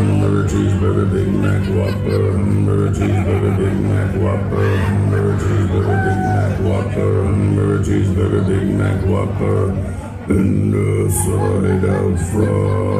hamburger, cheeseburger, Big Mac, Whopper, hamburger, cheeseburger, Big Mac, Whopper, hamburger, cheeseburger, Big Mac, Whopper, hamburger, cheeseburger, Big Mac, Whopper, and the side out fries.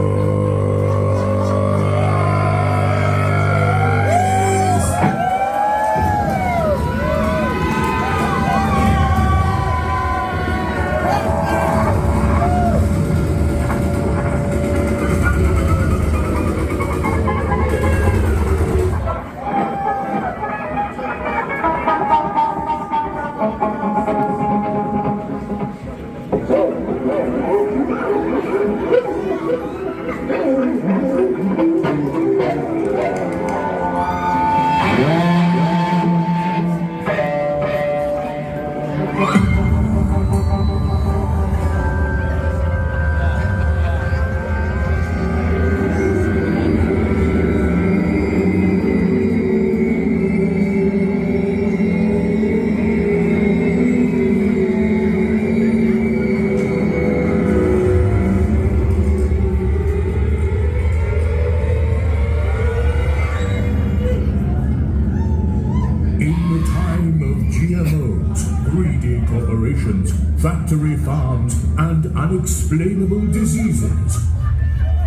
Factory farms, and unexplainable diseases.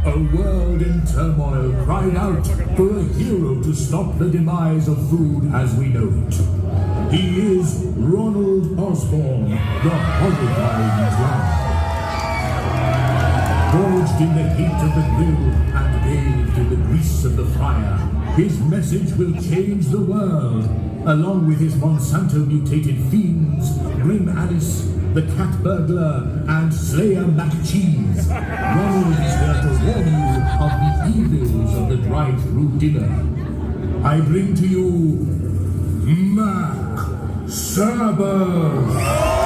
A world in turmoil cried out for a hero to stop the demise of food as we know it. He is Ronald Osborn, the horrifying clown. Forged in the heat of the grill and bathed in the grease of the fire, his message will change the world, along with his Monsanto-mutated fiends, Grim Alice, the cat burglar, and Slayer McCheese. Ronald is here to warn you of the evils of the drive-through dinner. I bring to you Sabbath.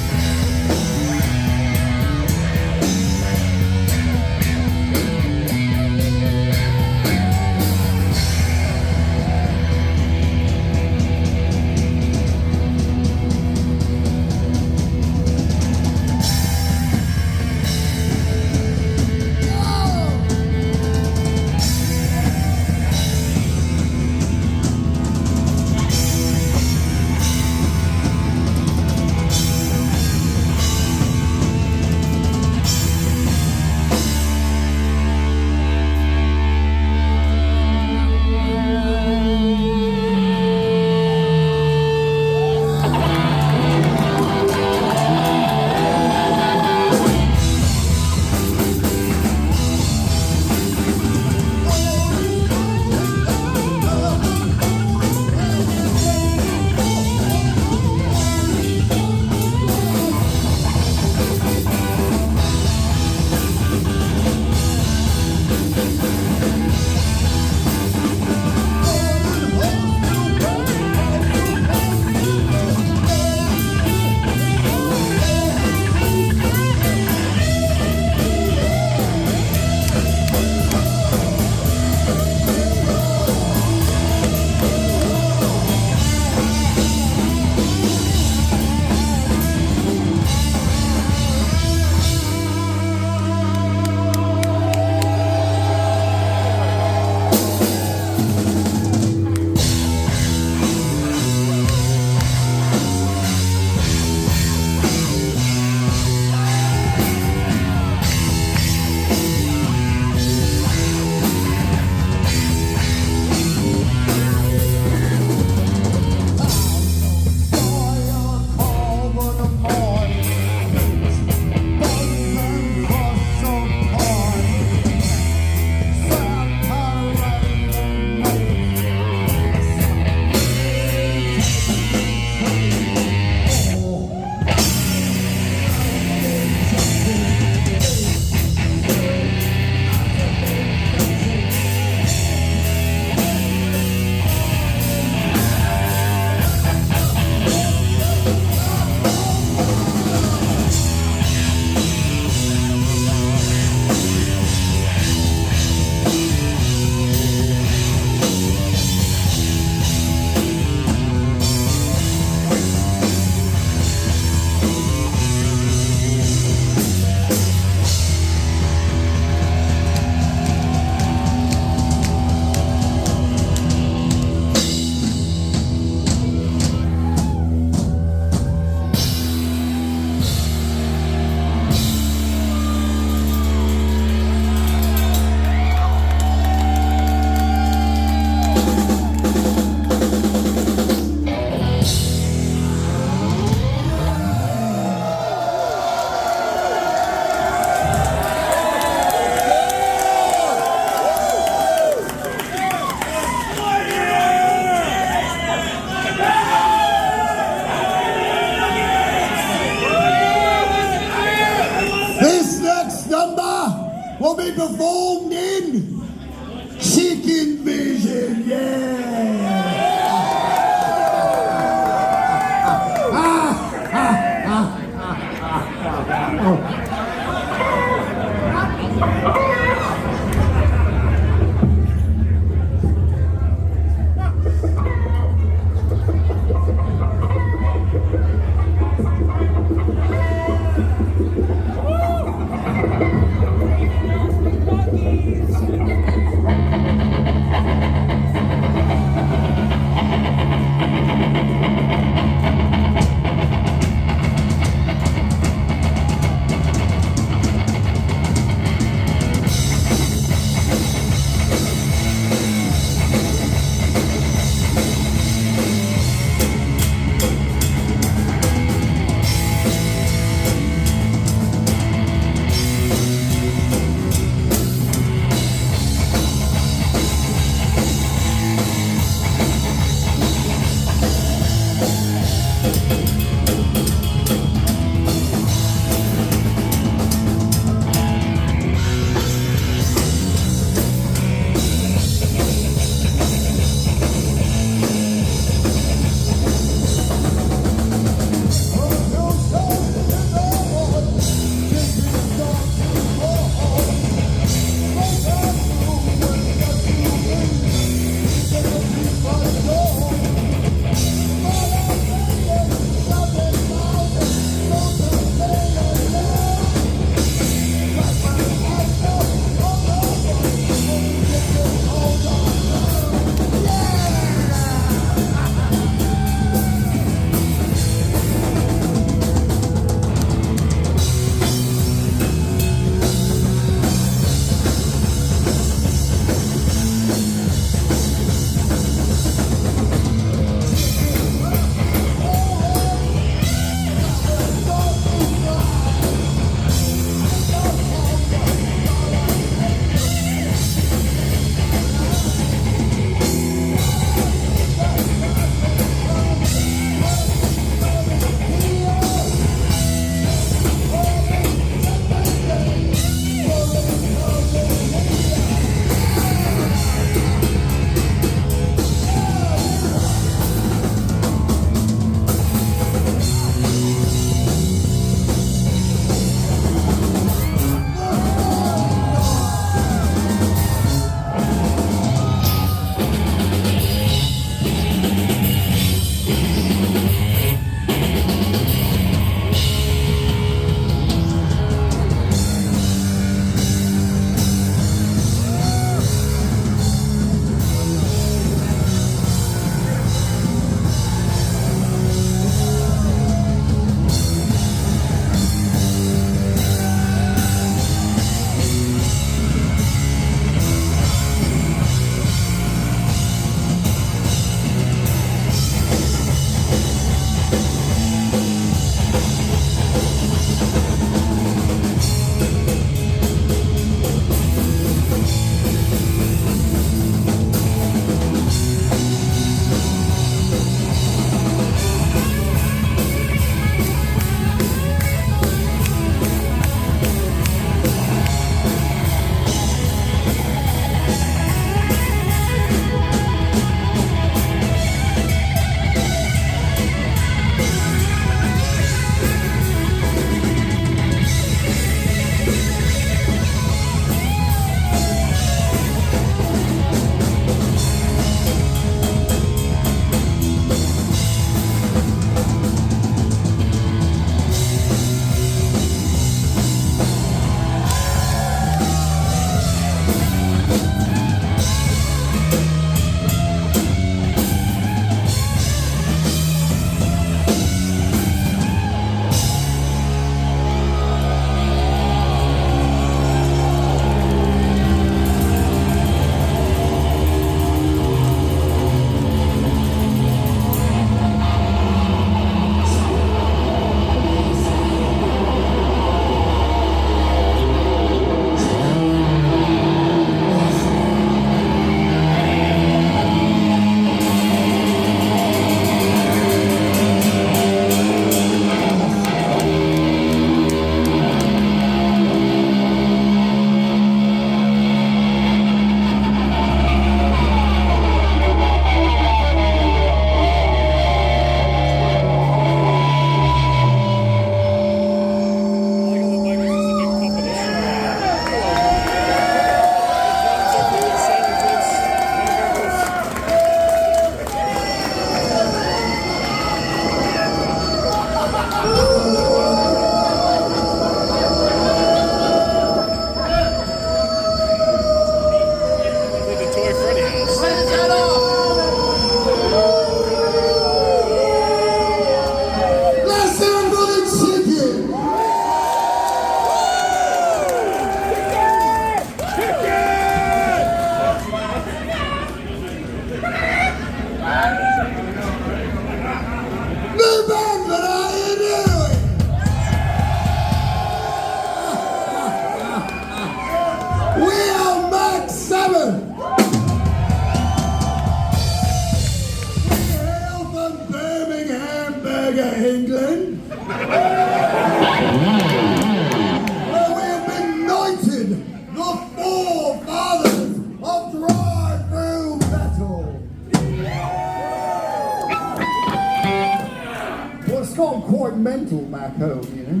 quite mental back home, you know.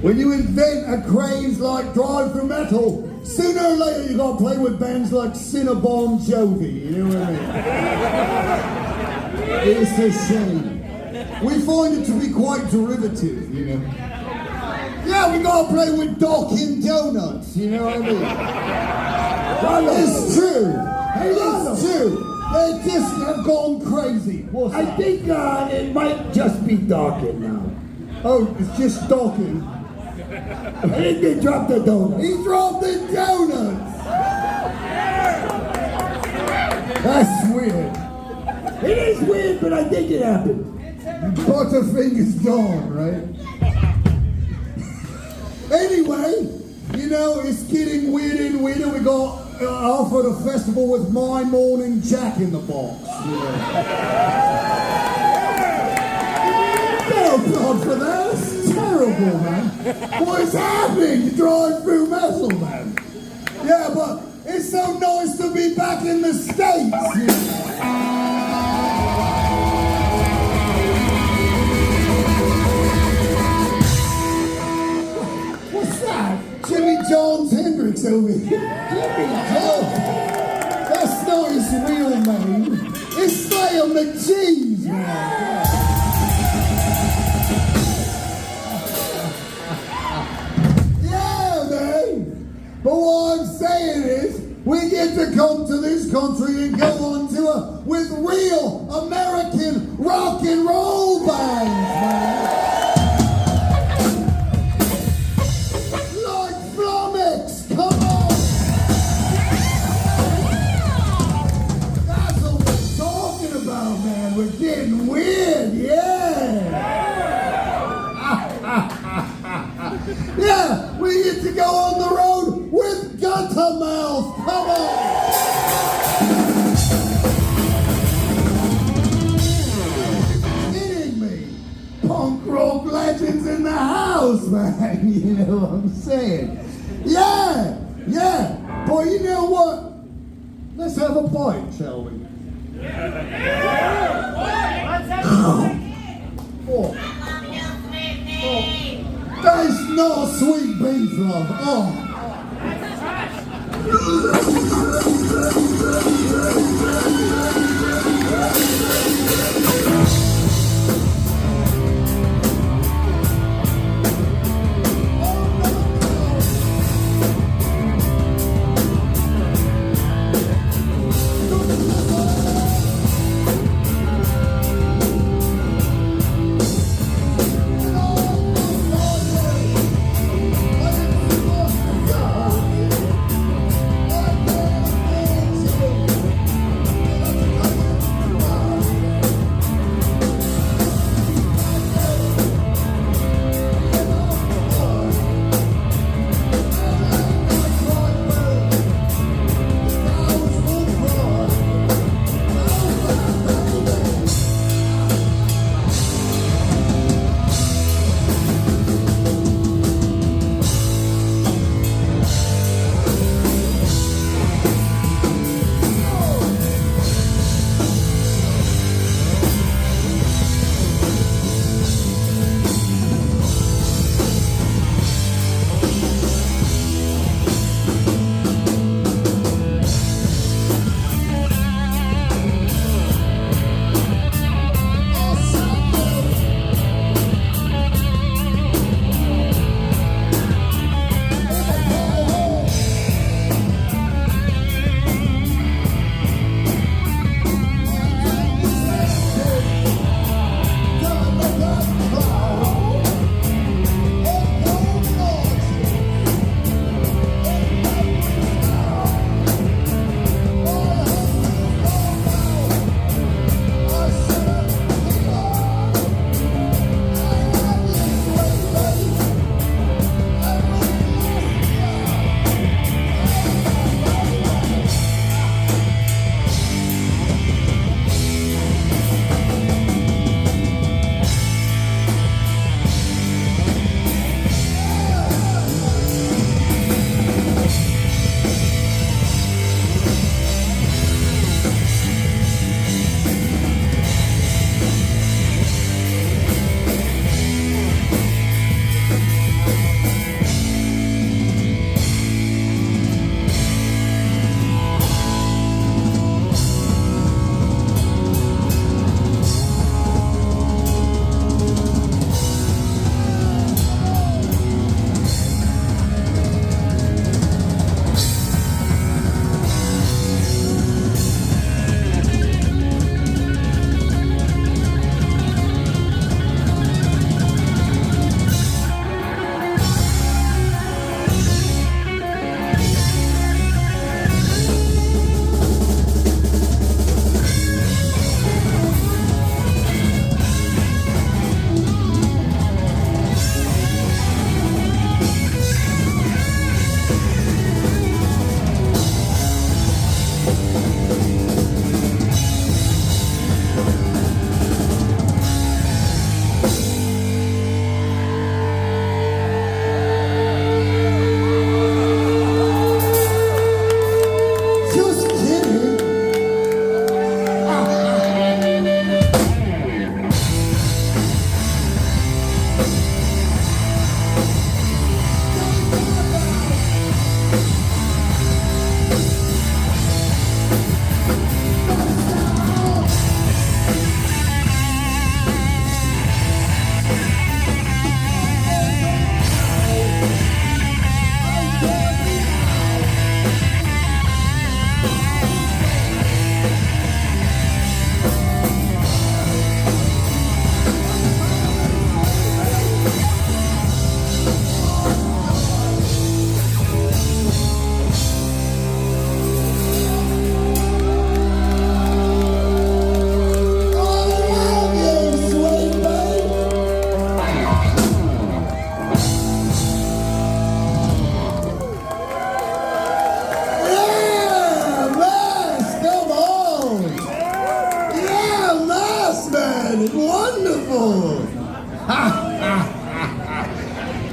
When you invent a craze like drive-through metal, sooner or later you gotta play with bands like Cinnabon Jovi, you know what I mean? It's a shame. We find it to be quite derivative, you know. Yeah, we gotta play with Dunkin' Donuts, you know what I mean? It's true. Hey, it's true. They just have gone crazy. I think it might just be Dawkins now. Oh, it's just Dawkins. I think they dropped the donut. He dropped the donuts. That's weird. It is weird, but I think it happened. Butterfinger's gone, right? Anyway, you know, it's getting weirder and weirder. We got offered a festival with My Morning Jack in the box. You know. No applaud for that. That's terrible, man. What is happening? You drive through metal, man. Yeah, but it's so nice to be back in the States. You know. Jimmy Jones Hendrix over here. Jimmy Jones. That's not his real name. It's Slayer McCheese, man. Yeah, man. But what I'm saying is, we get to come to this country and go on tour with real American rock and roll bands, man. We're getting weird, yeah! Yeah, we get to go on the road with Guttermouth, come on! Kidding me? Punk rock legends in the house, man, you know what I'm saying? Yeah, yeah, but you know what? Let's have a bite, shall we? Oh. That's not sweet beef, love. Oh.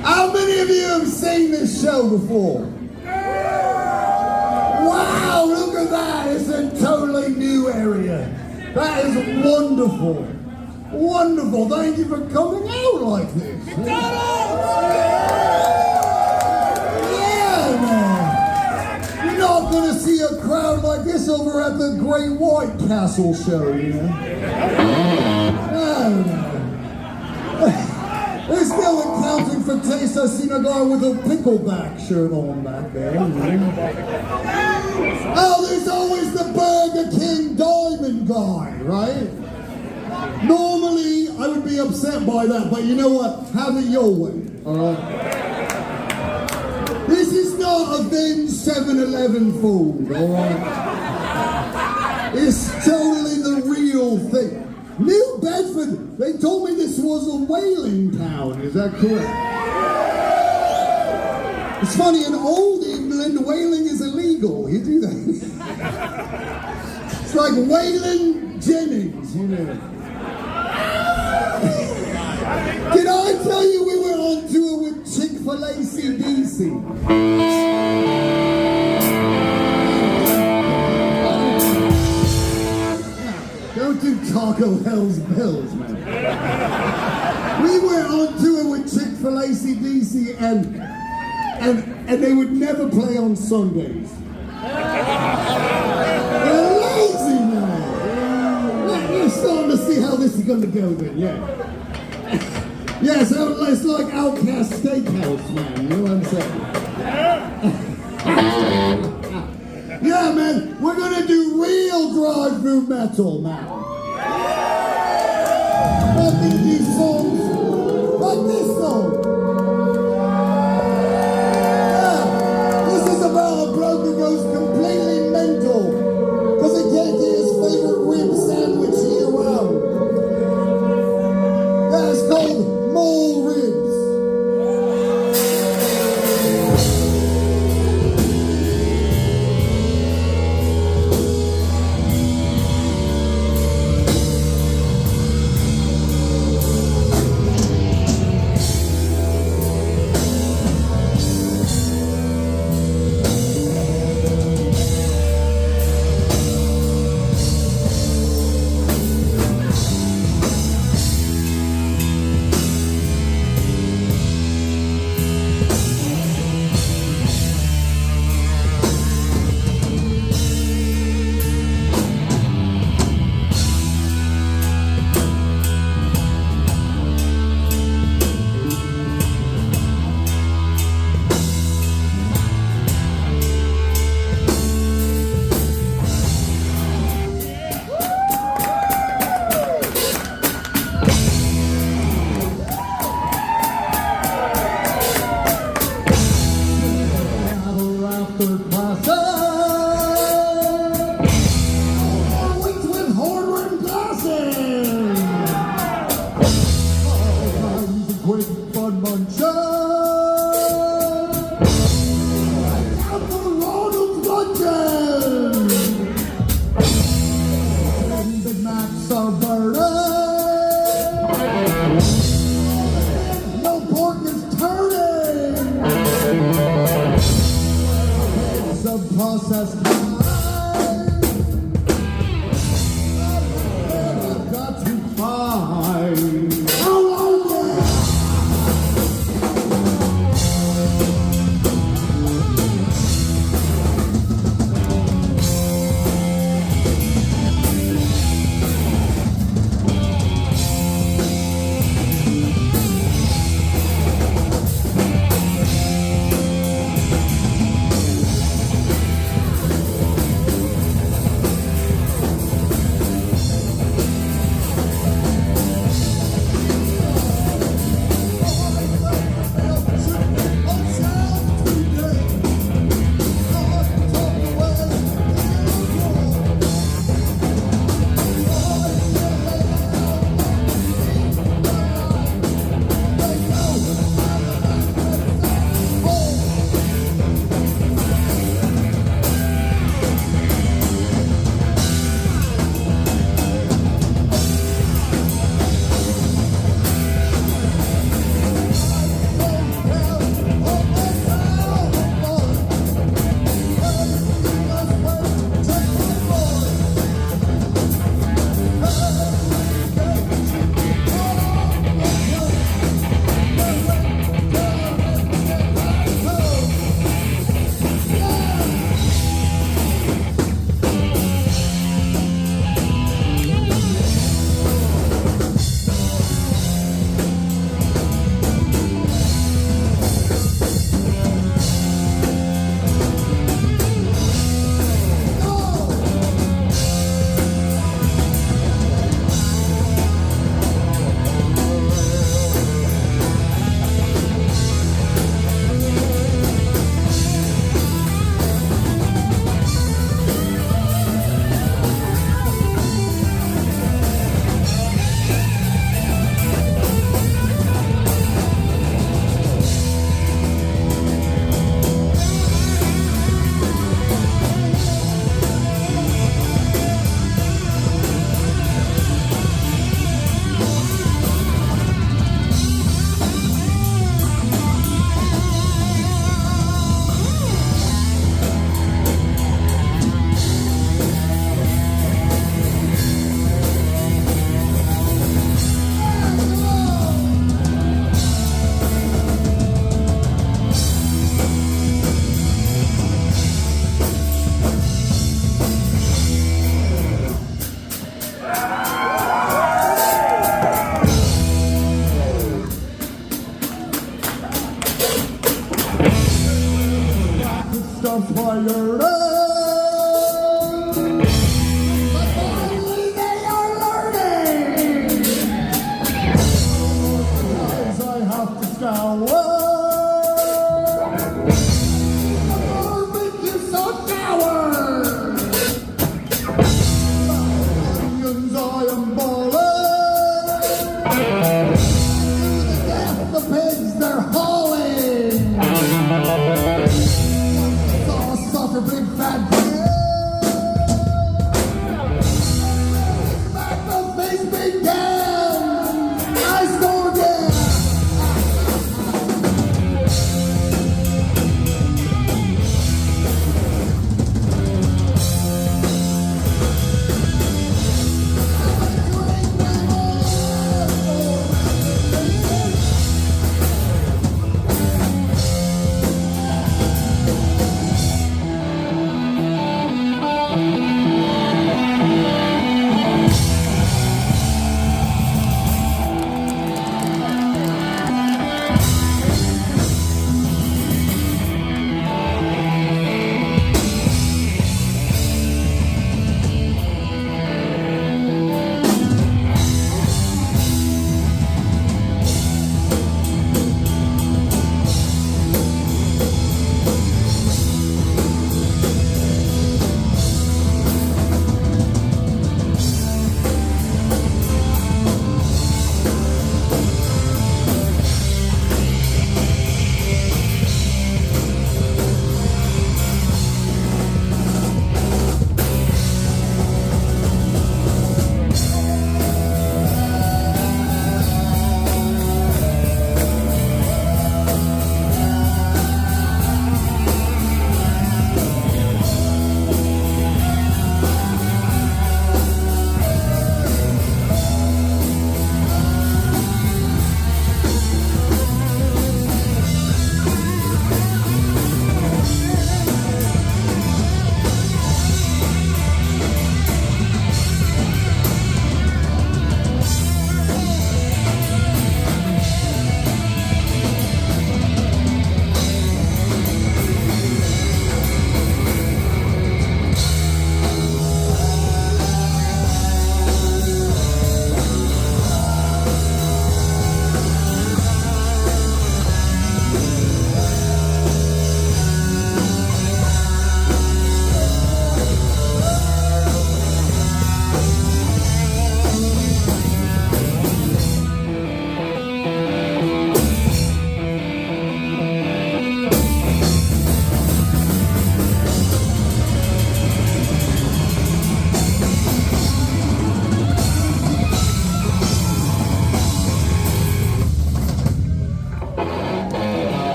How many of you have seen this show before? Wow, look at that. It's a totally new area. That is wonderful. Wonderful. Thank you for coming out like this. Yeah, man. You're not going to see a crowd like this over at the Great White Castle show, you know? No. They're still accounting for taste. I seen a guy with a pickleback shirt on back there. You know? Oh, there's always the Burger King Diamond guy, right? Normally, I would be upset by that, but you know what? Have it your way, alright? This is not a Vin 7-Eleven food, alright? It's totally the real thing. New Bedford, they told me this was a whaling town, is that correct? It's funny, in old England, whaling is illegal, you do that. It's like Waylon Jennings, you know. Did I tell you we were on tour with Chick-fil-A CDC? Don't do Taco Hell's Bills, man. We were on tour with Chick-fil-A CDC and they would never play on Sundays. They're lazy, man. You're starting to see how this is going to go then, yeah. Yeah, so it's like Outcast Steakhouse, man, you know what I'm saying? Yeah, man, we're going to do real drive-through metal now. Not these songs, like this song. Yeah, this is about a bloke who goes completely mental because he can't get his favorite rib sandwich year round. Yeah, it's called Mole Ribs.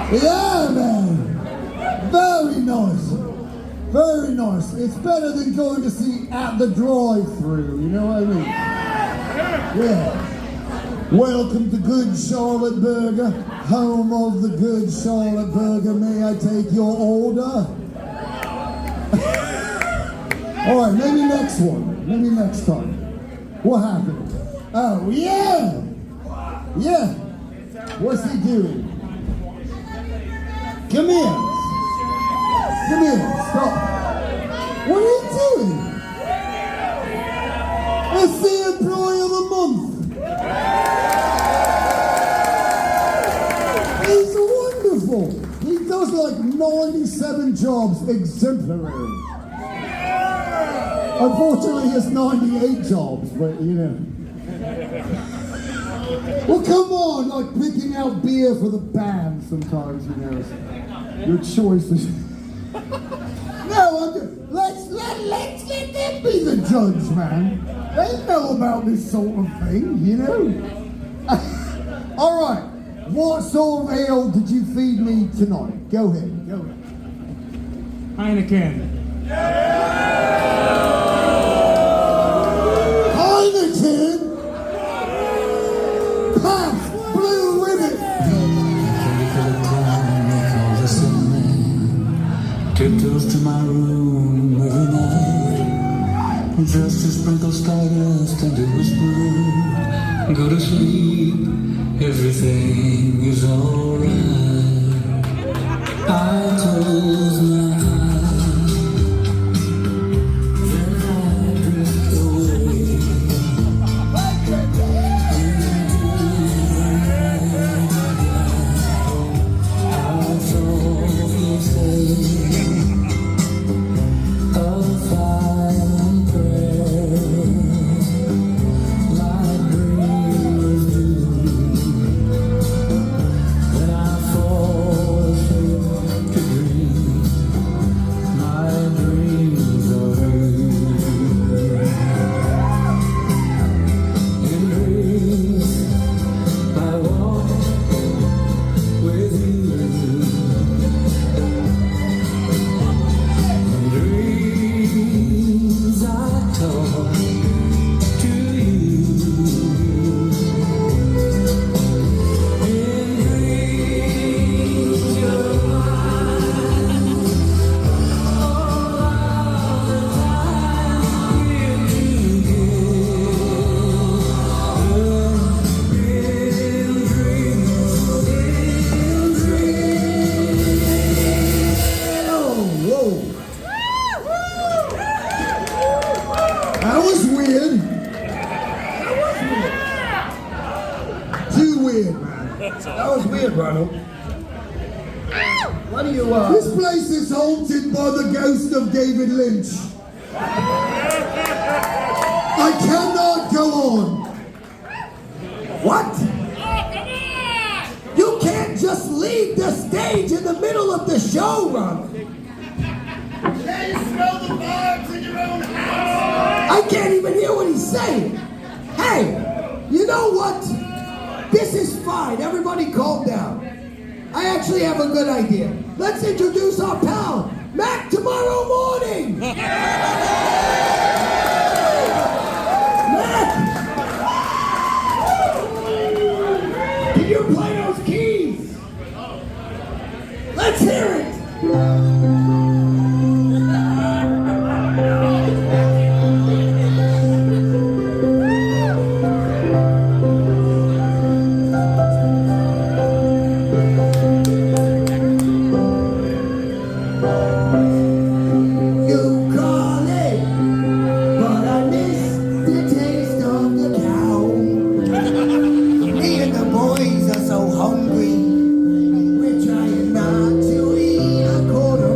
Yeah, man. Very nice. Very nice. It's better than going to see At the Drive-Thru, you know what I mean? Yeah. Welcome to Good Charlotte Burger, home of the Good Charlotte Burger. May I take your order? All right, maybe next one. Maybe next time. What happened? Oh, yeah. Yeah. What's he doing? Come here. Come here. Stop. What are you doing? It's the Employee of the Month. He's wonderful. He does like 97 jobs exemplary. Unfortunately, it's 98 jobs, but you know. Well, come on, like picking out beer for the band sometimes, you know. Your choices. No, let's let them be the judge, man. They know about this sort of thing, you know. All right, what sort of ale did you feed me tonight? Go ahead. Heineken. Heineken? Pass, blue ribbon. Tiptoes to my room every night, just to sprinkle stardust and to whisper, go to sleep, everything is alright. I close my eyes, then I drift away I softly say a silent prayer, like dreamers do. Then I fall asleep to dream, my dreams are hers. In dreams I walk with you. In dreams I talk to you. In dreams you're mine. All of the time we're Oh, whoa. That was weird. Too weird, man. That was weird, Ronald. What do you, This place is haunted by the ghost of David Lynch. I cannot go on. What? You can't just leave the stage in the middle of the show, Ronald. Can you smell the vibes in your own house? I can't even hear what he's saying. Hey, you know what? This is fine. Everybody calm down. I actually have a good idea. Let's introduce our pal, Mac, tomorrow morning. Mac! Can you play those keys? Let's hear it. You call it, but I miss the taste of the cow. Me and the boys are so hungry. We're trying not to eat a quarter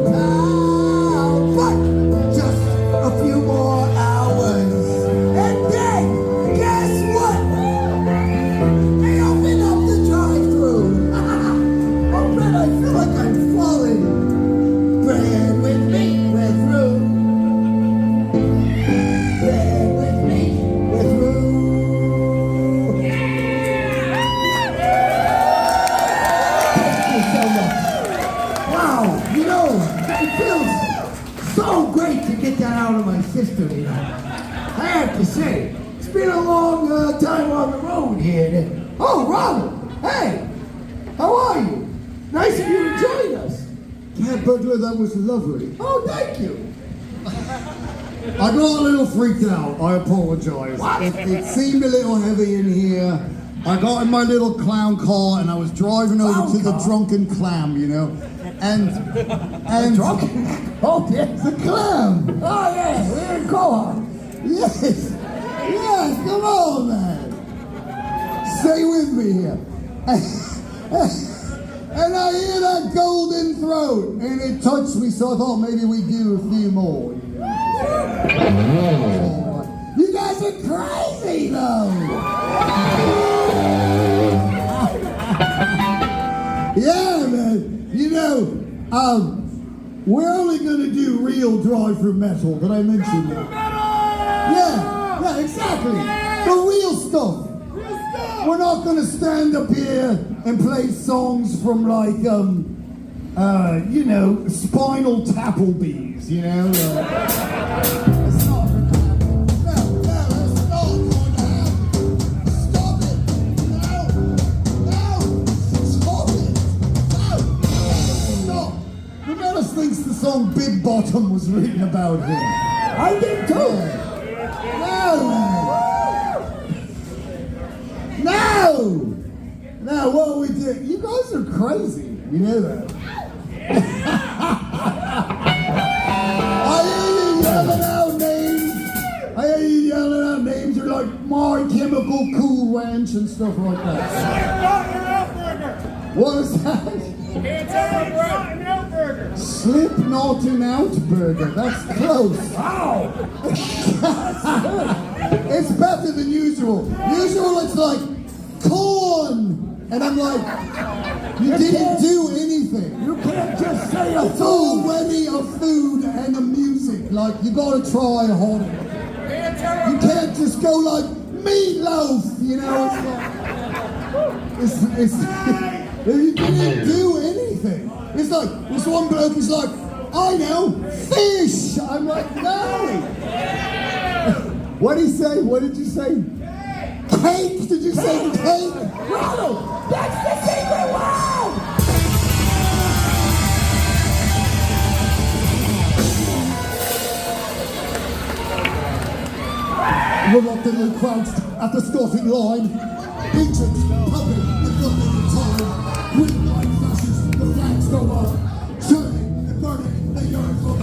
Wow, you know, it feels so great to get that out of my system, you know. I have to say, it's been a long time on the road here. Oh, Ronald, hey, how are you? Nice of you to join us. Yeah, Burglar, that was lovely. Oh, thank you. I got a little freaked out. I apologize. What? It seemed a little heavy in here. I got in my little clown car and I was driving over to the Drunken Clam, you know. And Drunken? Oh, yes. The clam. Oh, yeah, we're in co-op. Yes. Yes, come on, man. Stay with me here. And I hear that golden throat, and it touched me, so I thought maybe we'd do a few more. You guys are crazy, though. Yeah, man. You know, we're only gonna do real drive-through metal. Did I mention that? Yeah, exactly. The real stuff. We're not gonna stand up here and play songs from like, you know, Spinal Tapplebees, you know? That's not gonna happen. No, that's not going to happen. Stop it. No, stop it. No, stop. The Menace thinks the song Big Bottom was written about him. I did too. No, man. No! Now, what we do? You guys are crazy. You know that. I hear you yelling out names. I hear you yelling out names. You're like My Chemical Cool Ranch and stuff like that. What is that? Slipknot and Out Burger. That's close. Wow. It's better than usual. Usual it's like corn. And I'm like, you didn't do anything. You can't just say a It's fool. already a food and a music. Like, you gotta try harder. You can't just go like meatloaf, you know, it's you didn't do anything. It's like, this one bloke is like, I know, fish. I'm like, no. What did he say? What did you say? Cake? Did you say cake? Ronald, that's the secret word! Reluctantly crouched at the starting line. Patrons, puppet, with nothing in time. Green light flashes, the flags go up. Turning and burning, they yearn for the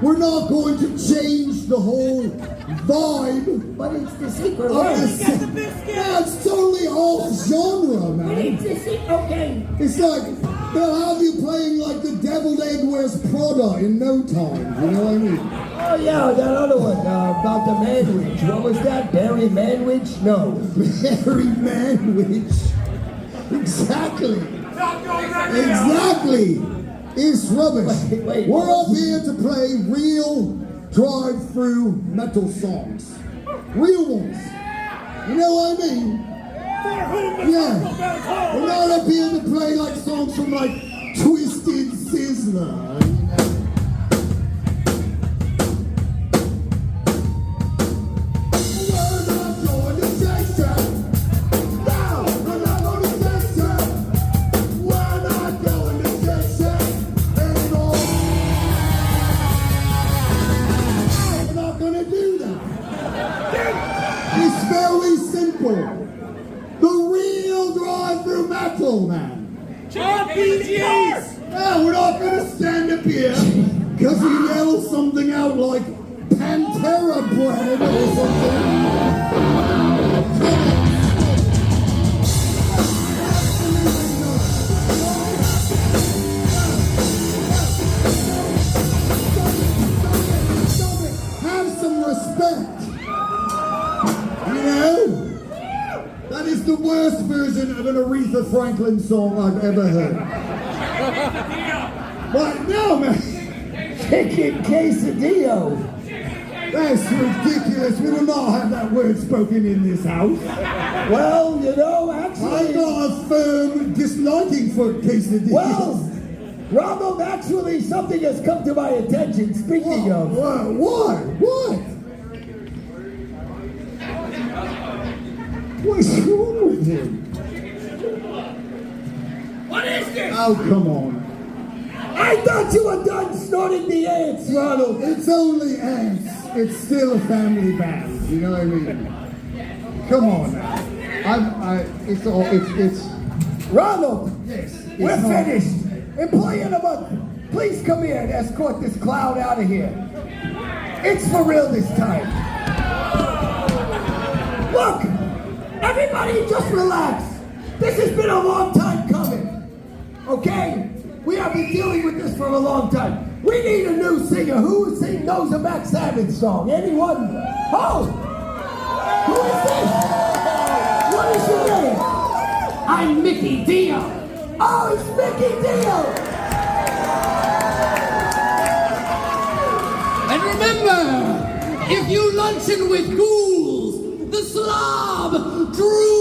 we're not going to change the whole vibe. But it's the secret of word. Yeah, it's totally off genre, man. It's the secret, okay. It's like, they'll have you playing like the deviled egg wears Prada in no time. You know what I mean? Oh yeah, that other one, about the manwich. What was that? Barry Manwich? No. Barry Manwich. Exactly. Exactly. It's rubbish. Wait, we're up here to play real drive-through metal songs. Real ones. You know what I mean? Yeah. We're not up here to play like songs from like Twisted Sizzler. The real drive-through metal, man. RPGs! No, we're not going to stand up here because we yell something out like Pantera bread or something. is the worst version of an Aretha Franklin song I've ever heard. Right now, man. Chicken quesadillo. That's ridiculous. We will not have that word spoken in this house. Well, you know, I've actually... got a firm disliking for quesadillas. Well, Ronald, actually, something has come to my attention. Speaking of... What? What's wrong with him? What is this? Oh, come on. I thought you were done snorting the ants, Ronald. It's only ants. It's still a family band. You know what I mean? Come on now. It's Ronald, yes. we're It's not- finished. Employee of the month, please come here and escort this clown out of here. It's for real this time. Look, everybody just relax. This has been a long time coming. Okay? We have been dealing with this for a long time. We need a new singer. Who knows a Max Sabbath song? Anyone? Oh! Who is this? What is your name? I'm Mickey Dio. Oh, it's Mickey Dio! And remember, if you luncheon with ghouls, the slob drools.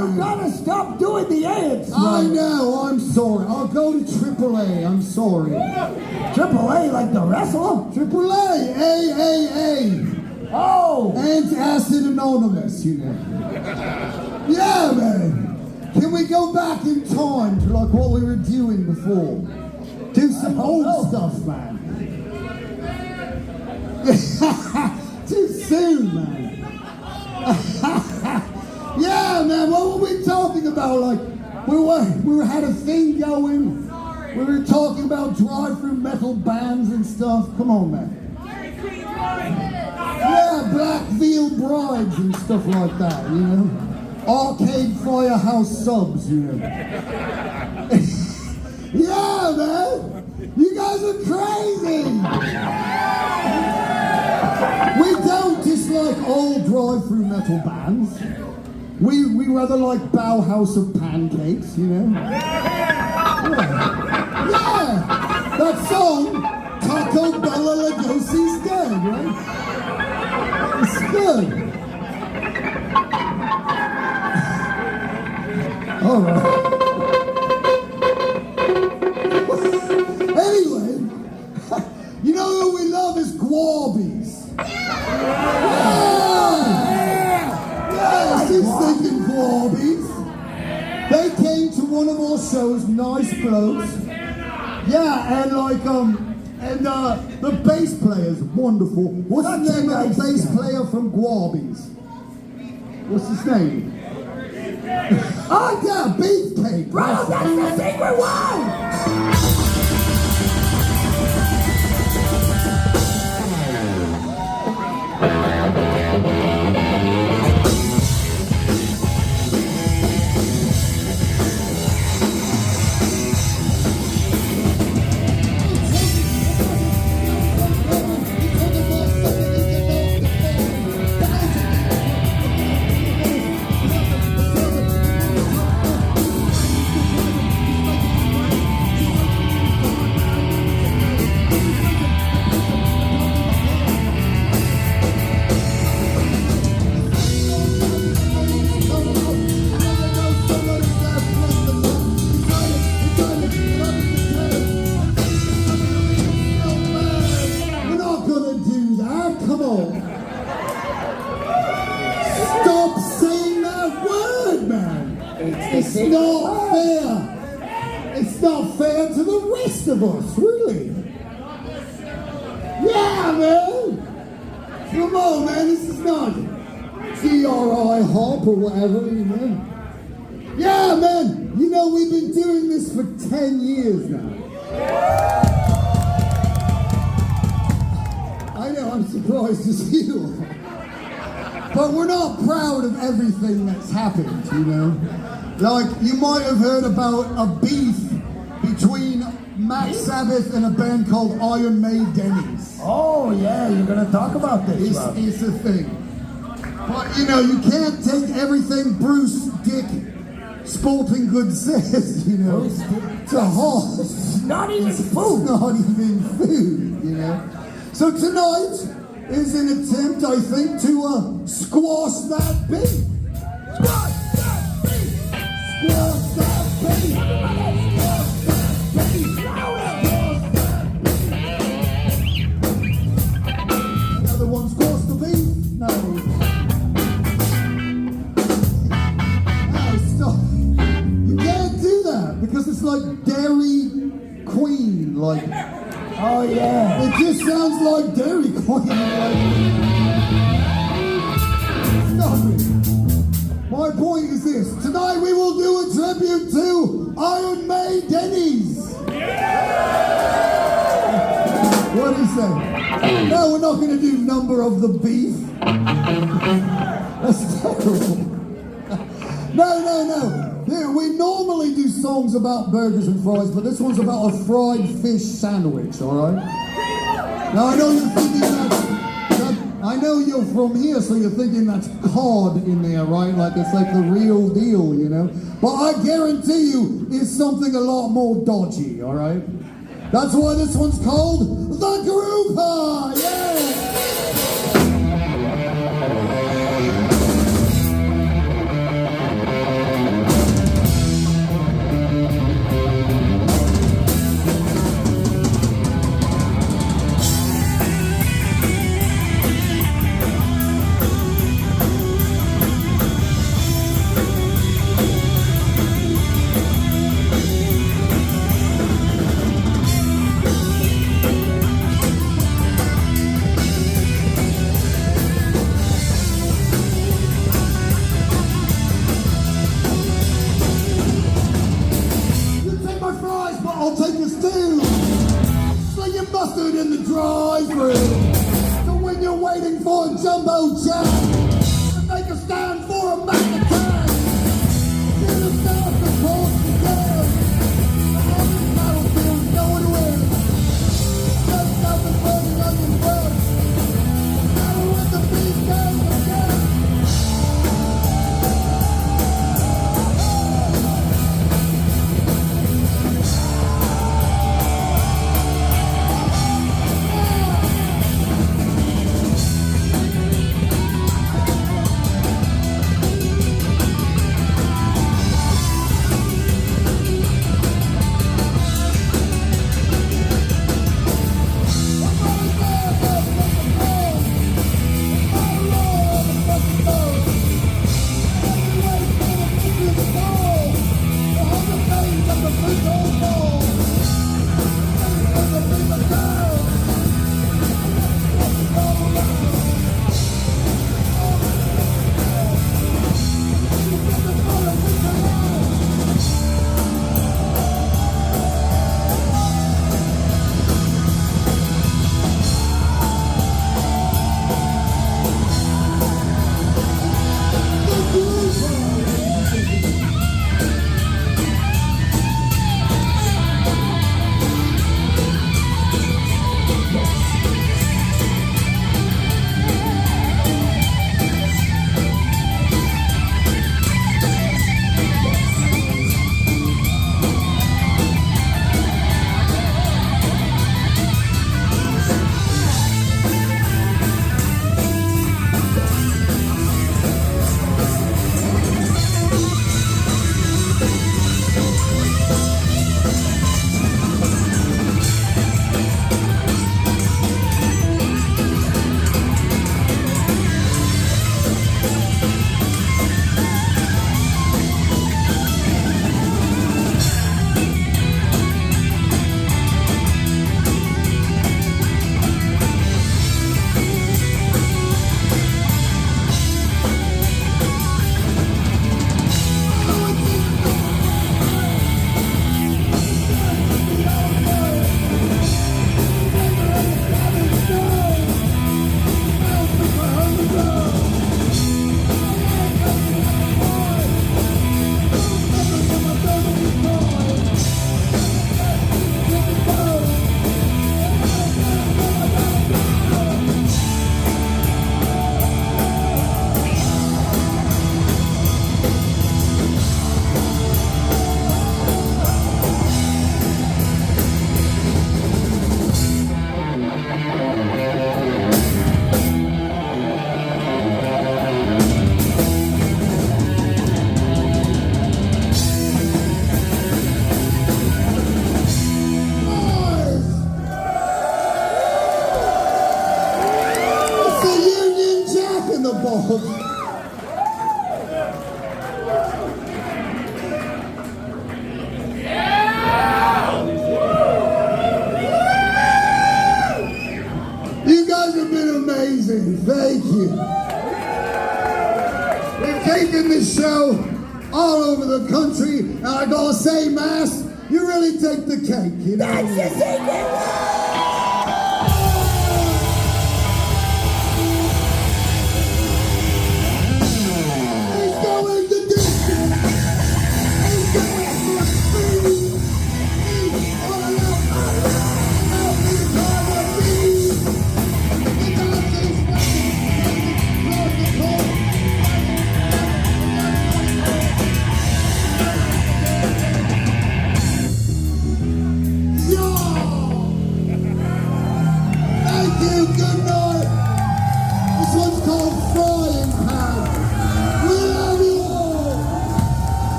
man. Gotta stop doing the ants. I know, I'm sorry. I'll go to AAA, I'm sorry. AAA like the wrestler? AAA, AAA. Oh! Antacid Anonymous, you know. Yeah, man. Can we go back in time to like what we were doing before? Do some old stuff, man. Too soon, man. Yeah, man, what were we talking about? Like, we had a thing going. We were talking about drive-through metal bands and stuff. Come on, man. Yeah, Black Veil Brides and stuff like that, you know? Arcade Firehouse Subs, you know? Yeah, man! You guys are crazy! We don't dislike all drive-through metal bands. We rather like Bauhaus of Pancakes, you know? Yeah! That song, Taco Bella Lugosi's Dead, right? It's good. All right. Anyway, you know who we love is Guabies. Yeah, she's thinking Guabies. They came to one of our shows, nice blokes. Yeah, and like, the bass player's wonderful. What's the name of the bass player from Guabies? What's his name? Oh yeah, Beefcake. Bro, that's the secret one! It's not fair. It's not fair to the rest of us, really. Yeah, man. Come on, man. This is not GRI hop or whatever, you know. Yeah, man. You know, we've been doing this for 10 years now. I know, I'm surprised to see you all. But we're not proud of everything that's happened, you know. Like, you might have heard about a beef between Mac Sabbath and a band called Iron Maiden's. Oh, yeah, you're going to talk about this. It's a thing. But, you know, you can't take everything Bruce Dick Sporting Goods says, you know, to heart. Not even food. It's not even food, you know. So tonight is an attempt, I think, to squash that beef. Squash that beef! Squash that beef! Squash that beef! The other one squash the beef? No. No, stop. You can't do that because it's like Dairy Queen, like. Oh, yeah. It just sounds like Dairy Queen. Stop it. My point is this. Tonight we will do a tribute to Iron Maiden's. What do you say? No, we're not going to do Number of the Beef. That's terrible. No. Here, we normally do songs about burgers and fries, but this one's about a fried fish sandwich, alright? Now, I know you're thinking I know you're from here, so you're thinking that's cod in there, right? Like it's like the real deal, you know? But I guarantee you, it's something a lot more dodgy, alright? That's why this one's called The Grouper! Yeah! I'll take a stew. Slinging mustard in the drive-thru. So when you're waiting for a jumbo jet, and make a stand for a Mac attack. Get a south across the world. On this battlefield, going to win. Just out the burning on your breath. Now with the beat down again. Thank you. We've taken this show all over the country, and I gotta say, Mass, you really take the cake, you know? That's the secret.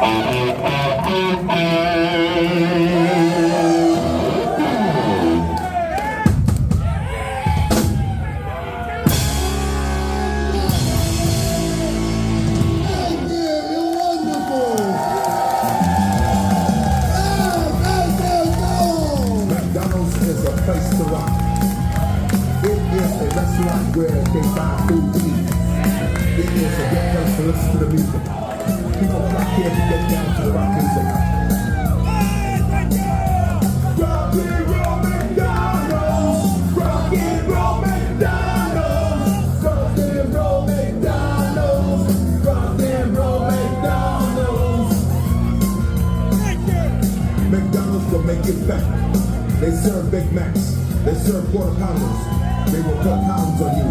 Thank you, you're wonderful. McDonald's is a place to rock. It is a restaurant where they buy food to eat. It is a good place to listen to the music. People flock here to get down to the rock music. Rock and roll McDonald's. Rock and roll McDonald's. Rock and roll McDonald's. Rock and roll McDonald's. McDonald's will make it better. They serve Big Macs. They serve quarter pounders. They will put pounds on you.